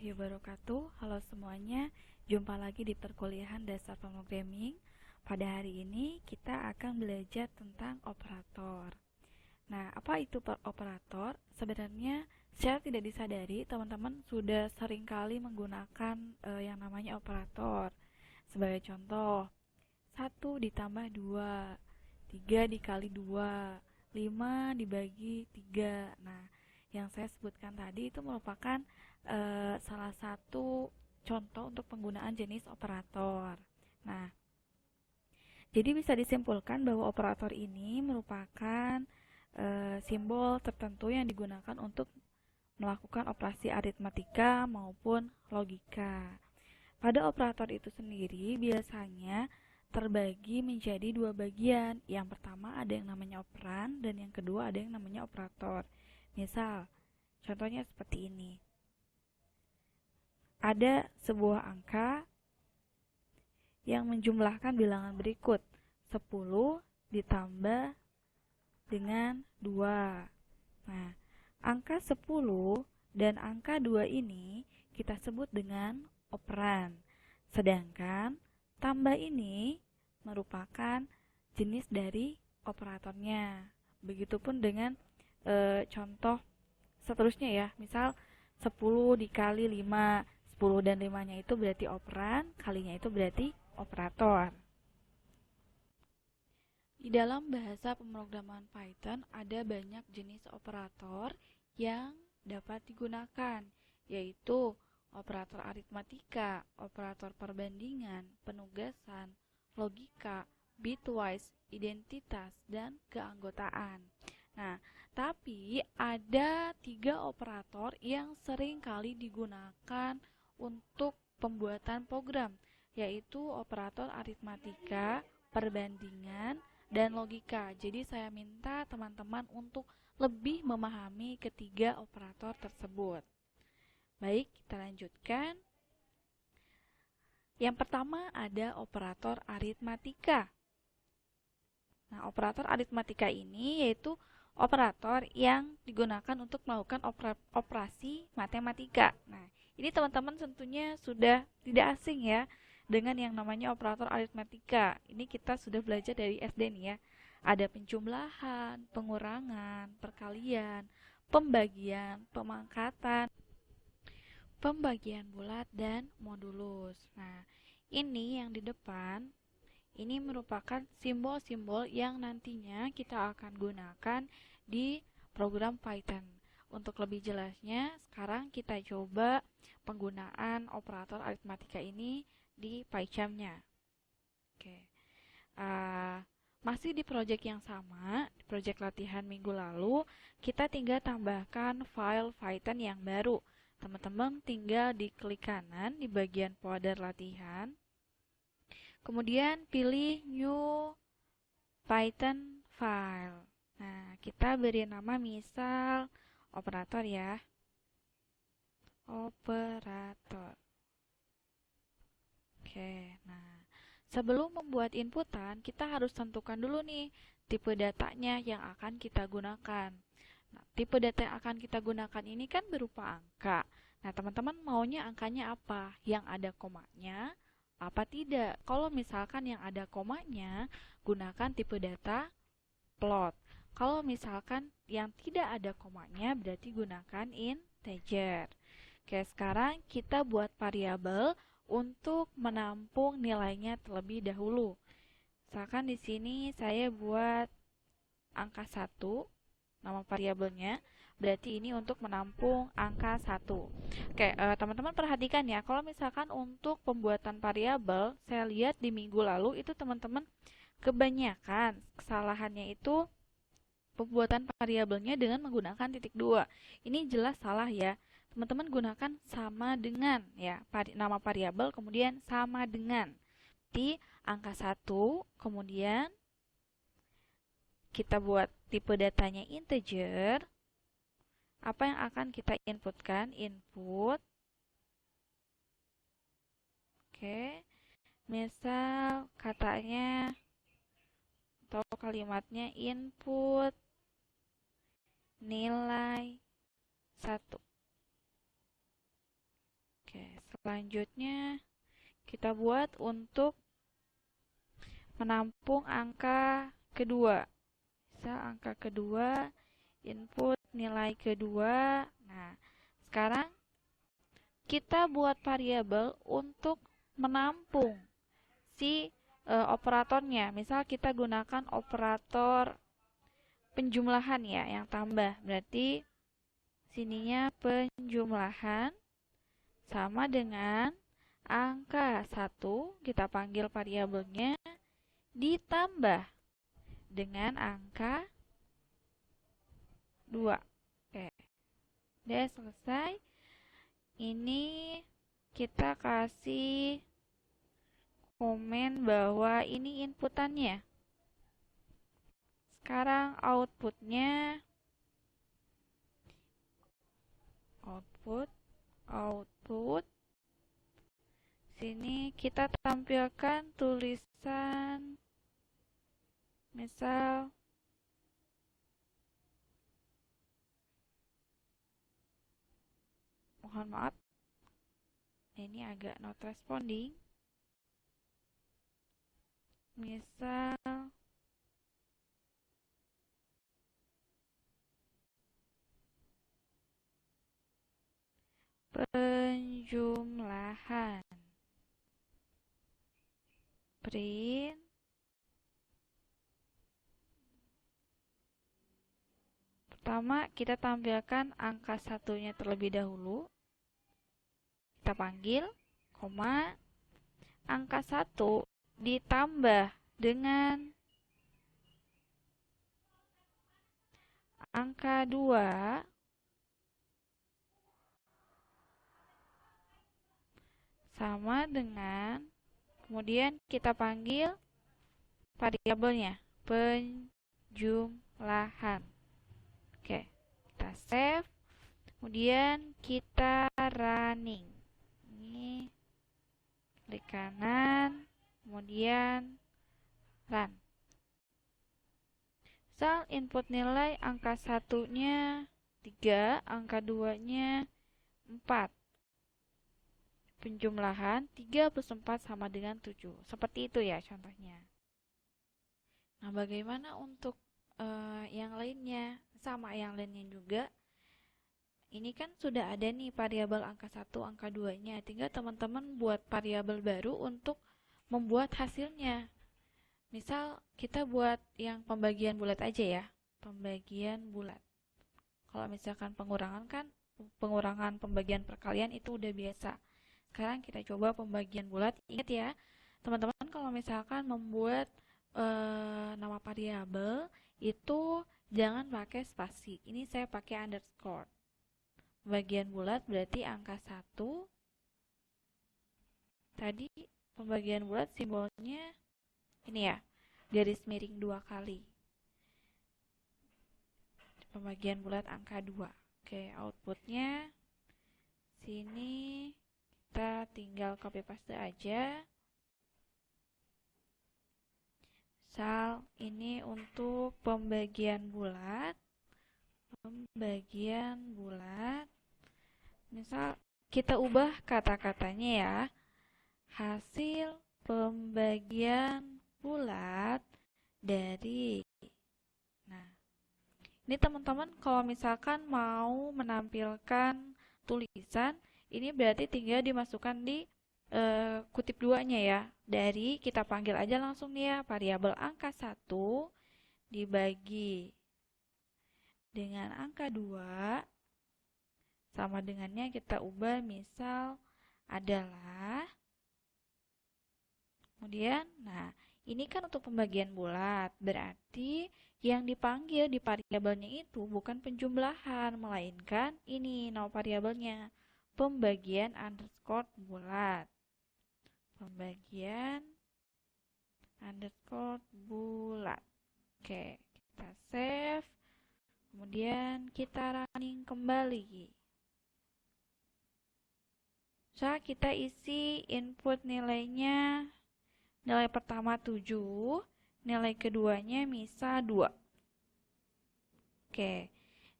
warahmatullahi wabarakatuh. Halo semuanya, jumpa lagi di perkuliahan dasar pemrogramming. Pada hari ini kita akan belajar tentang operator. Nah, apa itu operator? Sebenarnya secara tidak disadari teman-teman sudah sering kali menggunakan yang namanya operator. Sebagai contoh, 1 ditambah 2, 3 dikali 2, 5 dibagi 3. Nah, yang saya sebutkan tadi itu merupakan salah satu contoh untuk penggunaan jenis operator. Nah, jadi bisa disimpulkan bahwa operator ini merupakan simbol tertentu yang digunakan untuk melakukan operasi aritmatika maupun logika. Pada operator itu sendiri biasanya terbagi menjadi dua bagian. Yang pertama ada yang namanya operan dan yang kedua ada yang namanya operator. Misal, contohnya seperti ini. Ada sebuah angka yang menjumlahkan bilangan berikut. 10 ditambah dengan 2. Nah, angka 10 dan angka 2 ini kita sebut dengan operan. Sedangkan tambah ini merupakan jenis dari operatornya. Begitupun dengan contoh seterusnya ya. Misal 10 dikali 5. 10 dan 5-nya itu berarti operan, kalinya itu berarti operator. Di dalam bahasa pemrograman Python ada banyak jenis operator yang dapat digunakan, yaitu operator aritmatika, operator perbandingan, penugasan, logika, bitwise, identitas, dan keanggotaan. Nah, tapi ada 3 operator yang sering kali digunakan untuk pembuatan program, yaitu operator aritmatika, perbandingan, dan logika. Jadi saya minta teman-teman untuk lebih memahami ketiga operator tersebut. Baik, kita lanjutkan. Yang pertama ada operator aritmatika. Nah, operator aritmatika ini yaitu operator yang digunakan untuk melakukan operasi matematika. Nah, ini teman-teman tentunya sudah tidak asing ya dengan yang namanya operator aritmatika. Ini kita sudah belajar dari SD nih ya. Ada penjumlahan, pengurangan, perkalian, pembagian, pemangkatan, pembagian bulat, dan modulus. Nah, ini yang di depan ini merupakan simbol-simbol yang nantinya kita akan gunakan di program Python. Untuk lebih jelasnya, sekarang kita coba penggunaan operator aritmatika ini di PyCharm-nya. Oke. Masih di project yang sama, di project latihan minggu lalu, kita tinggal tambahkan file Python yang baru. Teman-teman tinggal diklik kanan di bagian folder latihan. Kemudian pilih New Python File. Nah, kita beri nama misal operator ya. Operator. Oke, nah sebelum membuat inputan, kita harus tentukan dulu nih tipe datanya yang akan kita gunakan. Nah, tipe data yang akan kita gunakan ini kan berupa angka. Nah, teman-teman maunya angkanya apa? Yang ada komanya? Apa tidak? Kalau misalkan yang ada komanya, gunakan tipe data float. Kalau misalkan yang tidak ada komanya, berarti gunakan integer. Oke, sekarang kita buat variabel untuk menampung nilainya terlebih dahulu. Misalkan di sini saya buat angka 1, nama variabelnya. Berarti ini untuk menampung angka 1. Oke, teman-teman perhatikan ya, kalau misalkan untuk pembuatan variabel, saya lihat di minggu lalu itu teman-teman kebanyakan kesalahannya itu pembuatan variabelnya dengan menggunakan titik 2. Ini jelas salah ya. Teman-teman gunakan sama dengan ya, nama variabel kemudian sama dengan. Di angka 1, kemudian kita buat tipe datanya integer. Apa yang akan kita inputkan? Input. Oke. Misal katanya atau kalimatnya input nilai 1. Oke, selanjutnya kita buat untuk menampung angka kedua. Misal angka kedua, input nilai kedua. Nah, sekarang kita buat variabel untuk menampung si operatornya. Misal kita gunakan operator penjumlahan ya, yang tambah. Berarti sininya penjumlahan sama dengan angka 1, kita panggil variabelnya, ditambah dengan angka 2. Oke, udah selesai. Ini kita kasih komen bahwa ini inputannya. Sekarang outputnya, output. Sini kita tampilkan tulisan, misal mohon maaf, ini agak not responding. Misal penjumlahan, print pertama kita tampilkan angka satunya terlebih dahulu, kita panggil, koma, angka 1 ditambah dengan angka 2 sama dengan, kemudian kita panggil variabelnya, penjumlahan. Oke, kita save, kemudian kita running. Ini klik kanan, kemudian run. Misal input nilai angka 1-nya 3, angka 2-nya 4. Penjumlahan 3 plus 4 sama dengan 7. Seperti itu ya contohnya. Nah, bagaimana untuk yang lainnya? Sama yang lainnya juga. Ini kan sudah ada nih variabel angka 1, angka 2-nya. Tinggal teman-teman buat variabel baru untuk membuat hasilnya. Misal kita buat yang pembagian bulat aja ya. Pembagian bulat. Kalau misalkan pengurangan pembagian perkalian itu udah biasa. Sekarang kita coba pembagian bulat. Ingat ya, teman-teman kalau misalkan membuat nama variabel itu jangan pakai spasi. Ini saya pakai underscore. Pembagian bulat berarti angka 1. Tadi pembagian bulat simbolnya ini ya, garis miring 2 kali. Pembagian bulat angka 2. Oke, outputnya sini kita tinggal copy paste aja. Misal ini untuk pembagian bulat. Misal kita ubah kata-katanya ya. Hasil pembagian bulat dari. Nah, ini teman-teman kalau misalkan mau menampilkan tulisan, ini berarti tinggal dimasukkan di kutip 2-nya ya. Dari kita panggil aja langsung nih ya, variabel angka 1 dibagi dengan angka 2 sama dengannya kita ubah misal adalah. Kemudian, nah ini kan untuk pembagian bulat, berarti yang dipanggil di variabelnya itu bukan penjumlahan, melainkan ini nama variabelnya, pembagian underscore bulat. Pembagian underscore bulat. Oke, kita save. Kemudian kita running kembali. Bisa kita isi input nilainya. Nilai pertama 7, nilai keduanya misal 2. Oke,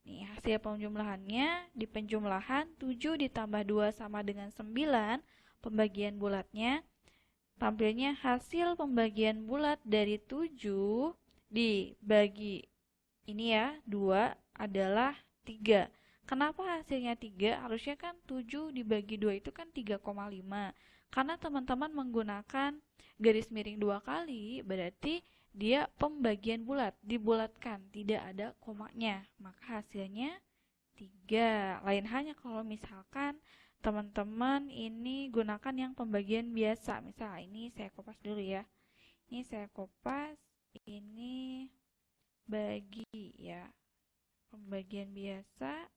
Nih, hasil penjumlahannya di penjumlahan 7 ditambah 2 sama dengan 9, pembagian bulatnya. Tampilnya hasil pembagian bulat dari 7 dibagi ini ya, 2 adalah 3. Kenapa hasilnya 3? Harusnya kan 7 dibagi 2 itu kan 3,5. Karena teman-teman menggunakan garis miring 2 kali, berarti dia pembagian bulat, dibulatkan, tidak ada komanya. Maka hasilnya 3. Lain hanya kalau misalkan teman-teman ini gunakan yang pembagian biasa. Misal ini saya kopas dulu ya. Ini saya kopas, ini bagi ya. Pembagian biasa.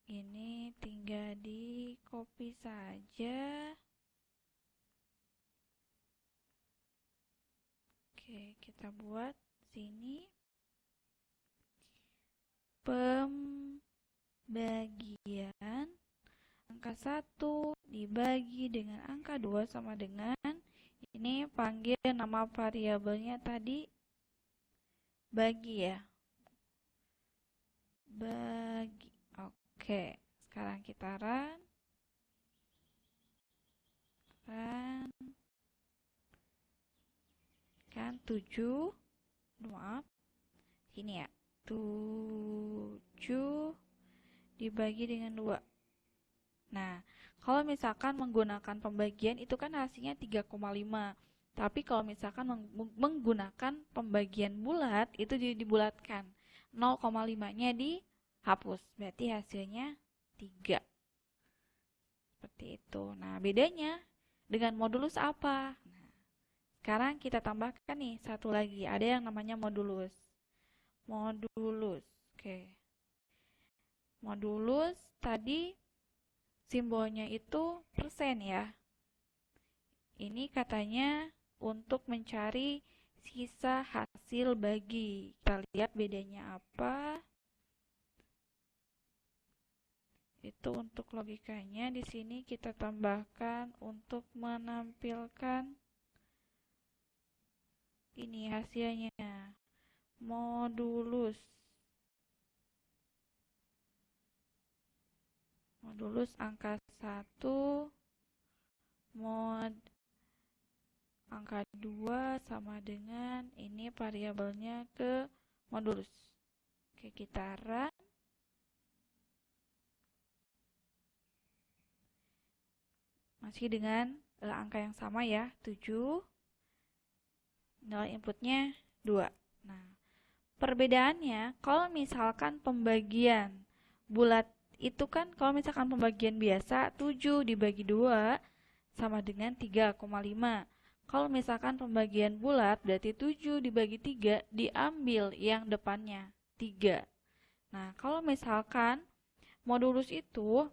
Ini tinggal di copy saja. Oke, kita buat sini pembagian angka 1 dibagi dengan angka 2 sama dengan, ini panggil nama variabelnya tadi bagi ya. Bagi. Oke, sekarang kita run. Kan 7, maaf, sini ya, 7 dibagi dengan 2. Nah, kalau misalkan menggunakan pembagian itu kan hasilnya 3,5. Tapi kalau misalkan menggunakan pembagian bulat itu dibulatkan. 0,5-nya dihapus. Berarti hasilnya 3. Seperti itu. Nah, bedanya dengan modulus apa? Nah, sekarang kita tambahkan nih satu lagi. Ada yang namanya modulus. Modulus. Oke. Modulus tadi simbolnya itu persen ya. Ini katanya untuk mencari sisa hasil bagi. Kita lihat bedanya apa. Itu untuk logikanya. Di sini kita tambahkan untuk menampilkan ini hasilnya. Modulus. Modulus angka 1 mod angka 2 sama dengan ini variabelnya ke modulus. Oke, kita run. Masih dengan angka yang sama ya, 7. Nilai inputnya 2. Nah, perbedaannya kalau misalkan pembagian bulat itu kan kalau misalkan pembagian biasa 7 dibagi 2 sama dengan 3,5. Kalau misalkan pembagian bulat berarti 7 dibagi 3 diambil yang depannya 3. Nah, kalau misalkan modulus itu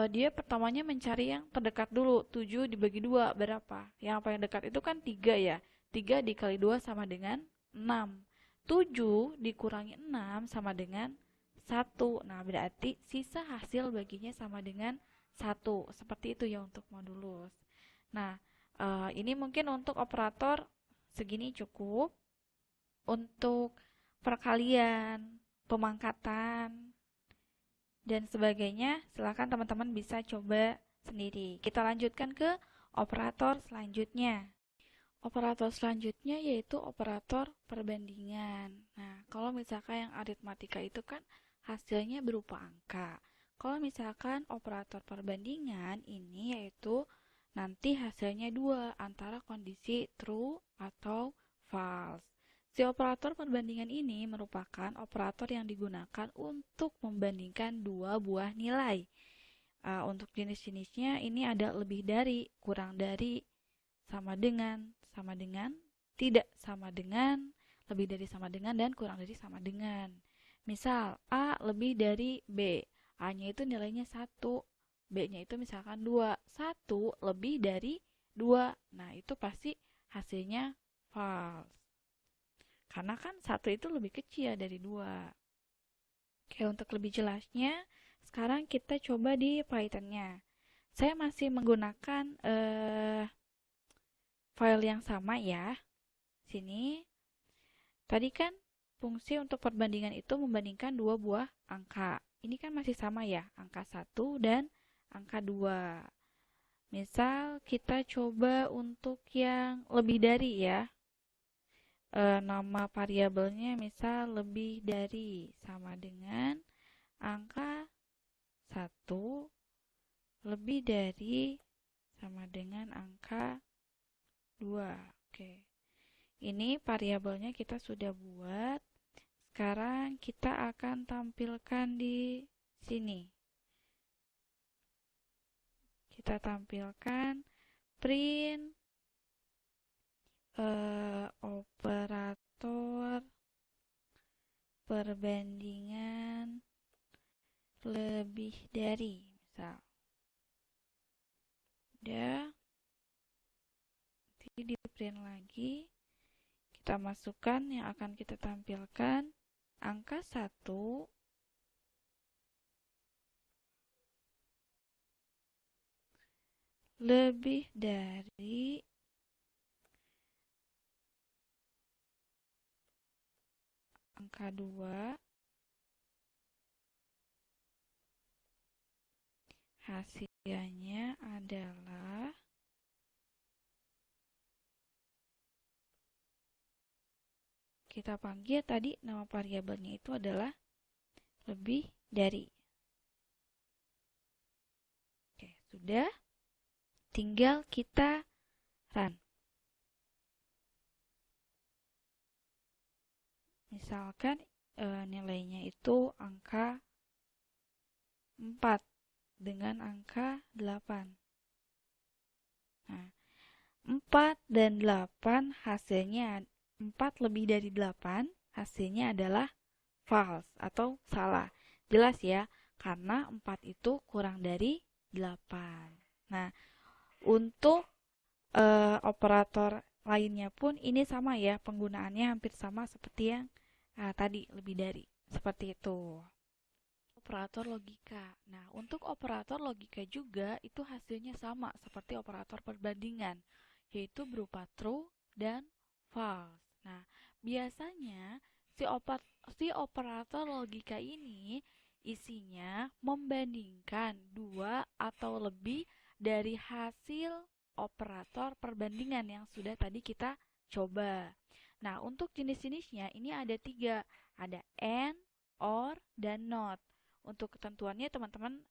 dia pertamanya mencari yang terdekat dulu. 7 dibagi 2 berapa? Yang paling dekat itu kan 3 ya. 3 dikali 2 sama dengan 6. 7 dikurangi 6 sama dengan 1. Nah, berarti sisa hasil baginya sama dengan 1. Seperti itu ya untuk modulus. Nah, ini mungkin untuk operator segini cukup. Untuk perkalian, pemangkatan, dan sebagainya, silakan teman-teman bisa coba sendiri. Kita lanjutkan ke operator selanjutnya. Operator selanjutnya yaitu operator perbandingan. Nah, kalau misalkan yang aritmatika itu kan hasilnya berupa angka. Kalau misalkan operator perbandingan ini yaitu nanti hasilnya 2 antara kondisi true atau false. Si operator perbandingan ini merupakan operator yang digunakan untuk membandingkan dua buah nilai. Untuk jenis-jenisnya ini ada lebih dari, kurang dari, sama dengan, tidak sama dengan, lebih dari sama dengan, dan kurang dari sama dengan. Misal, A lebih dari B. A-nya itu nilainya 1, B-nya itu misalkan 2. 1 lebih dari 2. Nah, itu pasti hasilnya false. Karena kan 1 itu lebih kecil dari 2. Oke, untuk lebih jelasnya, sekarang kita coba di Python-nya. Saya masih menggunakan file yang sama ya. Sini. Tadi kan fungsi untuk perbandingan itu membandingkan dua buah angka. Ini kan masih sama ya, angka 1 dan angka 2. Misal kita coba untuk yang lebih dari ya. Nama variabelnya misal lebih dari sama dengan angka 1 lebih dari sama dengan angka 2. Oke. Ini variabelnya kita sudah buat. Sekarang kita akan tampilkan di sini. Kita tampilkan print operator perbandingan lebih dari, misal. Udah, nanti di print lagi. Kita masukkan yang akan kita tampilkan angka 1 lebih dari angka 2, hasilnya adalah kita panggil tadi nama variabelnya itu adalah lebih dari. Oke, sudah. Tinggal kita run. Misalkan nilainya itu angka 4 dengan angka 8. Nah, 4 dan 8 hasilnya 4 lebih dari 8 hasilnya adalah false atau salah. Jelas ya, karena 4 itu kurang dari 8. Nah, untuk operator lainnya pun ini sama ya, penggunaannya hampir sama seperti yang tadi, lebih dari. Seperti itu. Operator logika. Nah, untuk operator logika juga itu hasilnya sama seperti operator perbandingan, yaitu berupa true dan false. Nah, biasanya si operator logika ini isinya membandingkan dua atau lebih dari hasil operator perbandingan yang sudah tadi kita coba. Nah, untuk jenis-jenisnya ini ada 3. Ada and, or, dan not. Untuk ketentuannya teman-teman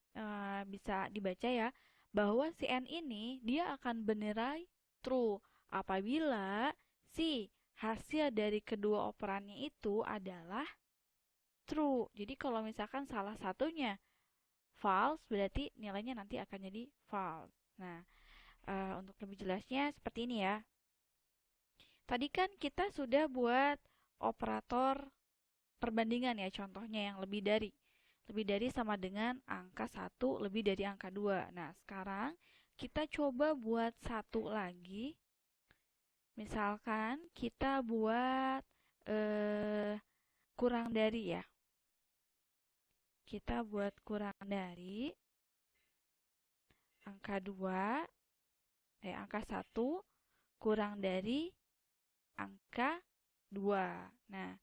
bisa dibaca ya, bahwa si and ini dia akan bernilai true apabila si hasil dari kedua operannya itu adalah true. Jadi kalau misalkan salah satunya false, berarti nilainya nanti akan jadi false. Nah, untuk lebih jelasnya seperti ini ya. Tadi kan kita sudah buat operator perbandingan ya, contohnya yang lebih dari. Lebih dari sama dengan angka 1 lebih dari angka 2. Nah, sekarang kita coba buat satu lagi. Misalkan kita buat kurang dari ya. Kita buat kurang dari angka 2, angka 1 kurang dari angka 2. Nah,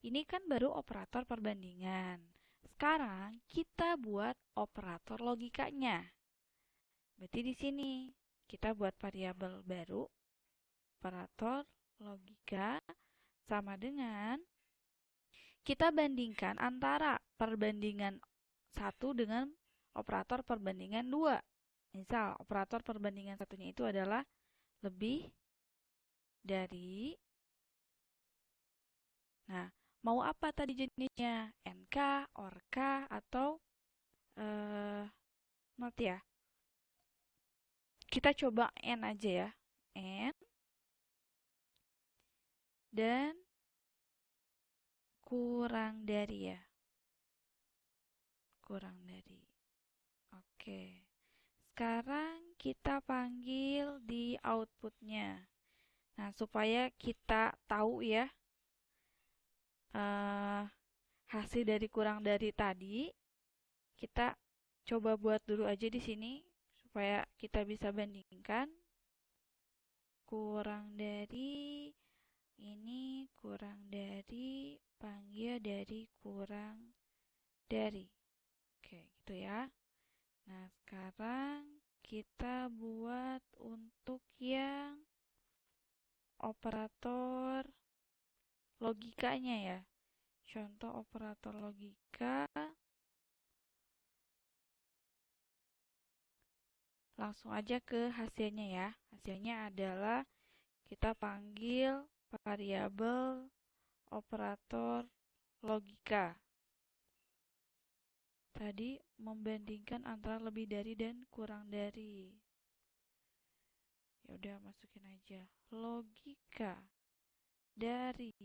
ini kan baru operator perbandingan. Sekarang kita buat operator logikanya. Berarti di sini kita buat variabel baru, operator logika sama dengan kita bandingkan antara perbandingan 1 dengan operator perbandingan 2. Misal, operator perbandingan satunya itu adalah lebih dari. Nah, mau apa tadi jenisnya? NK, ORK, atau not ya? Kita coba N aja ya. N. Dan kurang dari ya. Kurang dari. Oke. Sekarang kita panggil di outputnya. Nah, supaya kita tahu ya hasil dari kurang dari tadi, kita coba buat dulu aja di sini supaya kita bisa bandingkan kurang dari Ini kurang dari, panggil dari, kurang dari. Oke, gitu ya. Nah, sekarang kita buat untuk yang operator logikanya ya. Contoh operator logika, langsung aja ke hasilnya ya. Hasilnya adalah kita panggil variabel operator logika. Tadi membandingkan antara lebih dari dan kurang dari. Ya udah masukin aja logika dari.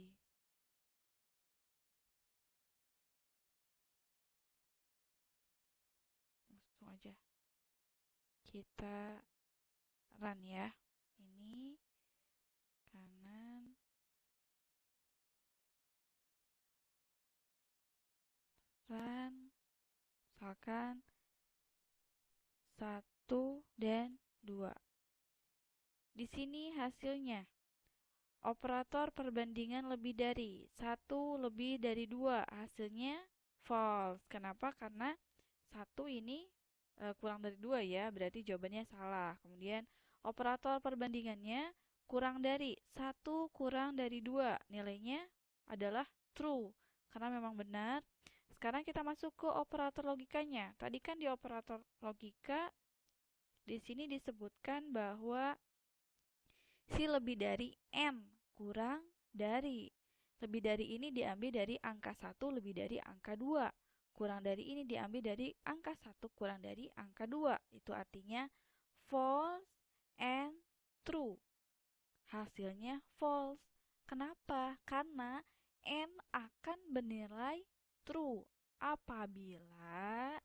Langsung aja kita run ya. Ini kanan, run, misalkan 1 dan 2. Di sini hasilnya operator perbandingan lebih dari 1 lebih dari 2, hasilnya false. Kenapa? Karena 1 ini kurang dari 2 ya, berarti jawabannya salah. Kemudian operator perbandingannya kurang dari 1 kurang dari 2, nilainya adalah true karena memang benar. Sekarang kita masuk ke operator logikanya. Tadi kan di operator logika di sini disebutkan bahwa si lebih dari n kurang dari. Lebih dari ini diambil dari angka 1 lebih dari angka 2. Kurang dari ini diambil dari angka 1 kurang dari angka 2. Itu artinya false and true. Hasilnya false. Kenapa? Karena n akan bernilai true apabila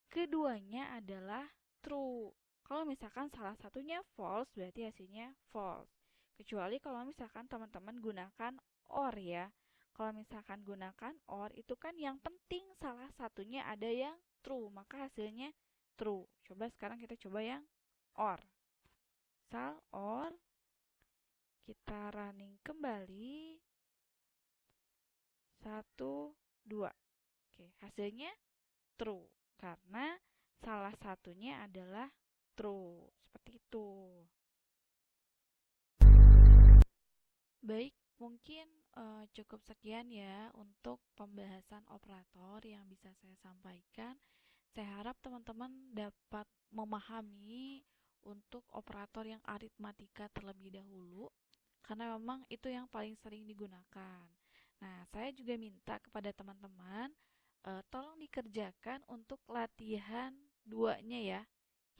keduanya adalah true. Kalau misalkan salah satunya false, berarti hasilnya false. Kecuali kalau misalkan teman-teman gunakan OR ya. Kalau misalkan gunakan OR, itu kan yang penting salah satunya ada yang true, maka hasilnya true. Coba sekarang kita coba yang OR. Misal OR, kita running kembali. 1, 2. Oke, hasilnya true. Karena salah satunya adalah true. Seperti itu. Baik, mungkin cukup sekian ya untuk pembahasan operator yang bisa saya sampaikan. Saya harap teman-teman dapat memahami untuk operator yang aritmatika terlebih dahulu, karena memang itu yang paling sering digunakan. Nah, saya juga minta kepada teman-teman tolong dikerjakan untuk latihan 2-nya ya,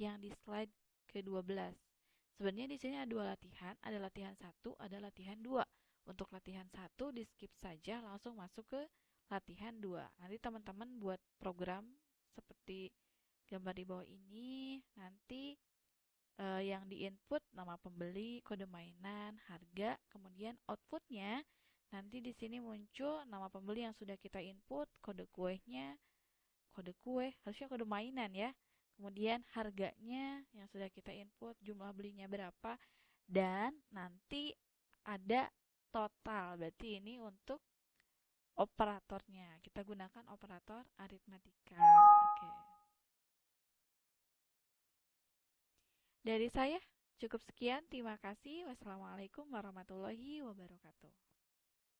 yang di slide ke-12. Sebenarnya di sini ada 2 latihan, ada latihan 1, ada latihan 2. Untuk latihan 1 di skip saja, langsung masuk ke latihan 2. Nanti teman-teman buat program seperti gambar di bawah ini, nanti yang di input nama pembeli, kode mainan, harga, kemudian outputnya nanti di sini muncul nama pembeli yang sudah kita input, kode kuenya, kode kue, harusnya kode mainan ya. Kemudian harganya yang sudah kita input, jumlah belinya berapa, dan nanti ada total. Berarti ini untuk operatornya. Kita gunakan operator aritmatika. Oke. Dari saya cukup sekian. Terima kasih. Wassalamualaikum warahmatullahi wabarakatuh.